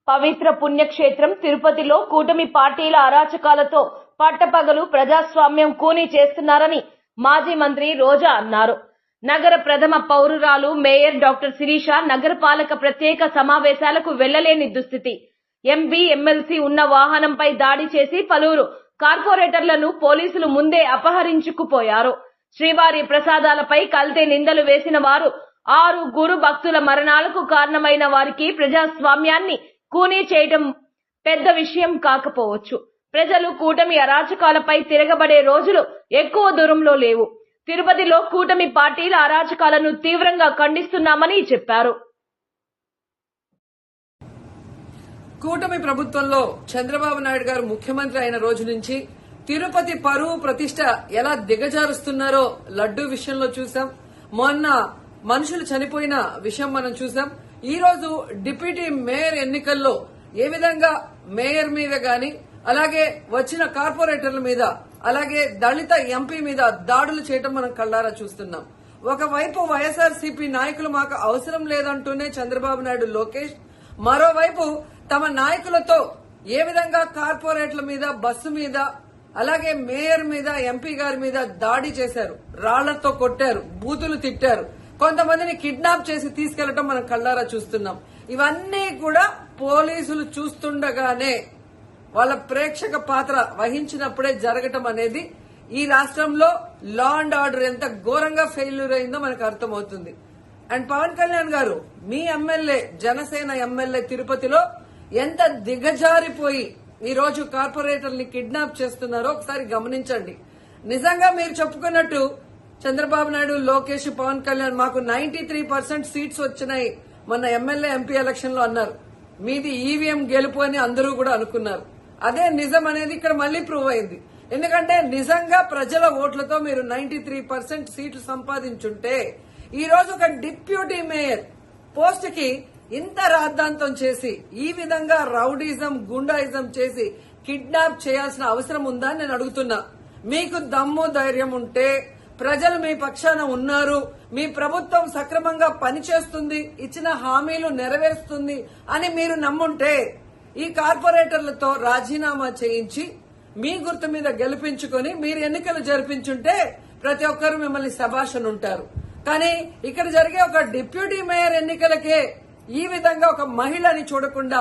పవిత్ర పుణ్యక్షేత్రం తిరుపతిలో కూటమి పార్టీల అరాచకాలతో పట్టపగలు ప్రజాస్వామ్యం కూనీ చేస్తున్నారని మాజీ మంత్రి రోజా అన్నారు. నగర ప్రథమ పౌరురాలు మేయర్ డాక్టర్ శిరీష నగరపాలక ప్రత్యేక సమావేశాలకు వెళ్లలేని దుస్థితి. ఎంపీ ఎమ్మెల్సీ ఉన్న వాహనంపై దాడి చేసి పలువురు కార్పొరేటర్లను పోలీసులు ముందే అపహరించుకుపోయారు. శ్రీవారి ప్రసాదాలపై కల్తీ నిందలు వేసిన వారు 6 భక్తుల మరణాలకు కారణమైన వారికి ప్రజాస్వామ్యాన్ని కూనీ చేయడం పెద్ద విషయం కాకపోవచ్చు. ప్రజలు కూటమి అరాచకాలపై తిరగబడే రోజులు ఎక్కువ దూరంలో లేవు. తిరుపతిలో కూటమి పార్టీల అరాచకాలను తీవ్రంగా ఖండిస్తున్నామని చెప్పారు. కూటమి ప్రభుత్వంలో చంద్రబాబు నాయుడు గారు ముఖ్యమంత్రి అయిన రోజు నుంచి తిరుపతి పరువు ప్రతిష్ట ఎలా దిగజారుస్తున్నారో లడ్డూ విషయంలో చూసాం. మొన్న మనుషులు చనిపోయిన విషయం మనం చూసాం. ఈ రోజు డిప్యూటీ మేయర్ ఎన్నికల్లో ఏ విధంగా మేయర్ మీద గాని అలాగే వచ్చిన కార్పొరేటర్ల మీద అలాగే దళిత ఎంపీ మీద దాడులు చేయడం మనం కళ్ళారా చూస్తున్నాం. ఒకవైపు వైఎస్ఆర్సీపీ నాయకులు మాకు అవసరం లేదంటూనే చంద్రబాబు నాయుడు లోకేష్, మరోవైపు తమ నాయకులతో ఏ విధంగా కార్పొరేట్ల మీద బస్సు మీద అలాగే మేయర్ మీద ఎంపీ గారి మీద దాడి చేశారు, రాళ్లతో కొట్టారు, బూతులు తిట్టారు, కొంతమందిని కిడ్నాప్ చేసి తీసుకెళ్లడం మనం కళ్ళారా చూస్తున్నాం. ఇవన్నీ కూడా పోలీసులు చూస్తుండగానే వాళ్ళ ప్రేక్షక పాత్ర వహించినప్పుడే జరగటం అనేది ఈ రాష్ట్రంలో లా అండ్ ఆర్డర్ ఎంత ఘోరంగా ఫెయిల్యూర్ అయిందో మనకు అర్థమవుతుంది. అండ్ పవన్ కళ్యాణ్ గారు మీ ఎమ్మెల్యే, జనసేన ఎమ్మెల్యే తిరుపతిలో ఎంత దిగజారిపోయి ఈ రోజు కార్పొరేటర్ని కిడ్నాప్ చేస్తున్నారో ఒకసారి గమనించండి. నిజంగా మీరు చెప్పుకున్నట్టు చంద్రబాబు నాయుడు, లోకేష్, పవన్ కళ్యాణ్ మాకు 93% సీట్స్ వచ్చినాయి మొన్న ఎమ్మెల్యే ఎంపీ ఎలక్షన్ లో అన్నారు. మీది ఈవీఎం గెలుపు అని అందరూ కూడా అనుకున్నారు. అదే నిజం అనేది ఇక్కడ మళ్లీ ప్రూవ్ అయింది. ఎందుకంటే నిజంగా ప్రజల ఓట్లతో మీరు 93% సీట్లు సంపాదించుంటే ఈ రోజు ఒక డిప్యూటీ మేయర్ పోస్ట్ కి ఇంత రాద్ధాంతం చేసి ఈ విధంగా రౌడీజం, గుండాయిజం చేసి కిడ్నాప్ చేయాల్సిన అవసరం ఉందా అని నేను అడుగుతున్నా. మీకు దమ్ము ధైర్యం ఉంటే, ప్రజలు మీ పక్షాన ఉన్నారు, మీ ప్రభుత్వం సక్రమంగా పనిచేస్తుంది, ఇచ్చిన హామీలు నెరవేరుస్తుంది అని మీరు నమ్ముంటే ఈ కార్పొరేటర్లతో రాజీనామా చేయించి మీ గుర్తు మీద గెలిపించుకొని మీరు ఎన్నికలు జరిపించుంటే ప్రతి ఒక్కరు మిమ్మల్ని శభాష్ ఉంటారు. కానీ ఇక్కడ జరిగే ఒక డిప్యూటీ మేయర్ ఎన్నికలకే ఈ విధంగా ఒక మహిళని చూడకుండా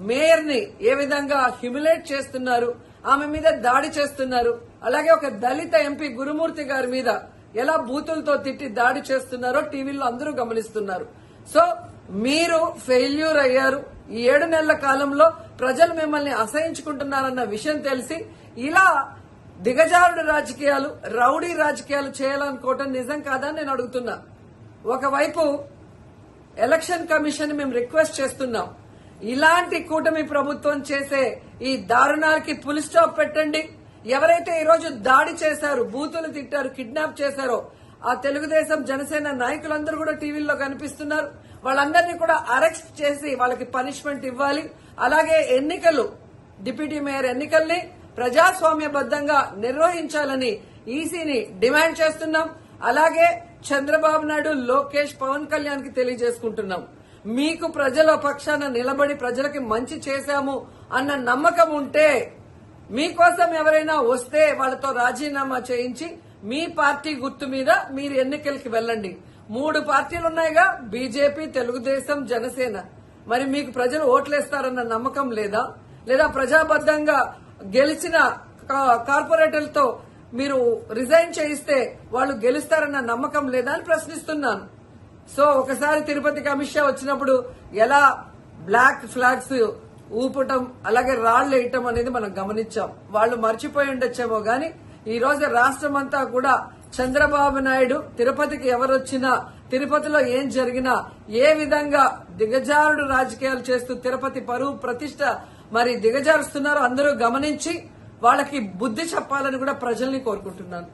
మేయర్ ని ఏ విధంగా హ్యూమిలేట్ చేస్తున్నారు, ఆమె మీద దాడి చేస్తున్నారు, అలాగే ఒక దళిత ఎంపీ గురుమూర్తి గారి మీద ఎలా బూతులతో తిట్టి దాడి చేస్తున్నారో టీవీలో అందరూ గమనిస్తున్నారు. సో మీరు ఫెయిల్యూర్ అయ్యారు. ఈ 7 నెలల కాలంలో ప్రజలు మిమ్మల్ని అసహించుకుంటున్నారన్న విషయం తెలిసి ఇలా దిగజారుడు రాజకీయాలు, రౌడీ రాజకీయాలు చేయాలనుకోవటం నిజం కాదని నేను అడుగుతున్నా. ఒకవైపు ఎలక్షన్ కమిషన్ మేము రిక్వెస్ట్ చేస్తున్నాం, ఇలాంటి కూటమి ప్రభుత్వం చేసే ఈ దారుణాలకి ఫుల్ స్టాప్ పెట్టండి. ఎవరైతే ఈ రోజు దాడి చేశారు, బూతులు తిట్టారు, కిడ్నాప్ చేశారో ఆ తెలుగుదేశం, జనసేన నాయకులందరూ కూడా టీవీల్లో కనిపిస్తున్నారు. వాళ్ళందరినీ కూడా అరెస్ట్ చేసి వాళ్ళకి పనిష్మెంట్ ఇవ్వాలి. అలాగే ఎన్నికలు, డిప్యూటీ మేయర్ ఎన్నికల్ని ప్రజాస్వామ్యబద్దంగా నిర్వహించాలని ఈసీని డిమాండ్ చేస్తున్నాం. అలాగే చంద్రబాబు నాయుడు, లోకేష్, పవన్ కళ్యాణ్ కి తెలియజేసుకుంటున్నాం, మీకు ప్రజల పక్షాన నిలబడి ప్రజలకి మంచి చేశాము అన్న నమ్మకం ఉంటే మీకోసం ఎవరైనా వస్తే వాళ్ళతో రాజీనామా చేయించి మీ పార్టీ గుర్తు మీద మీరు ఎన్నికలకి వెళ్ళండి. 3 పార్టీలున్నాయిగా, బీజేపీ, తెలుగుదేశం, జనసేన. మరి మీకు ప్రజలు ఓట్లేస్తారన్న నమ్మకం లేదా? లేదా ప్రజాబద్దంగా గెలిచిన కార్పొరేటర్లతో మీరు రిజైన్ చేయిస్తే వాళ్ళు గెలుస్తారన్న నమ్మకం లేదా అని ప్రశ్నిస్తున్నాను. సో ఒకసారి తిరుపతికి అమిత్ షా వచ్చినప్పుడు ఎలా బ్లాక్ ఫ్లాగ్స్ ఊపటం, అలాగే రాళ్లు వేయటం అనేది మనం గమనించాం. వాళ్ళు మర్చిపోయి ఉండొచ్చేమో గాని ఈ రోజు రాష్ట్రం అంతా కూడా చంద్రబాబు నాయుడు తిరుపతికి ఎవరొచ్చినా, తిరుపతిలో ఏం జరిగినా ఏ విధంగా దిగజారుడు రాజకీయాలు చేస్తూ తిరుపతి పరువు ప్రతిష్ట మరి దిగజారుస్తున్నారో అందరూ గమనించి వాళ్ళకి బుద్ధి చెప్పాలని కూడా ప్రజల్ని కోరుకుంటున్నాను.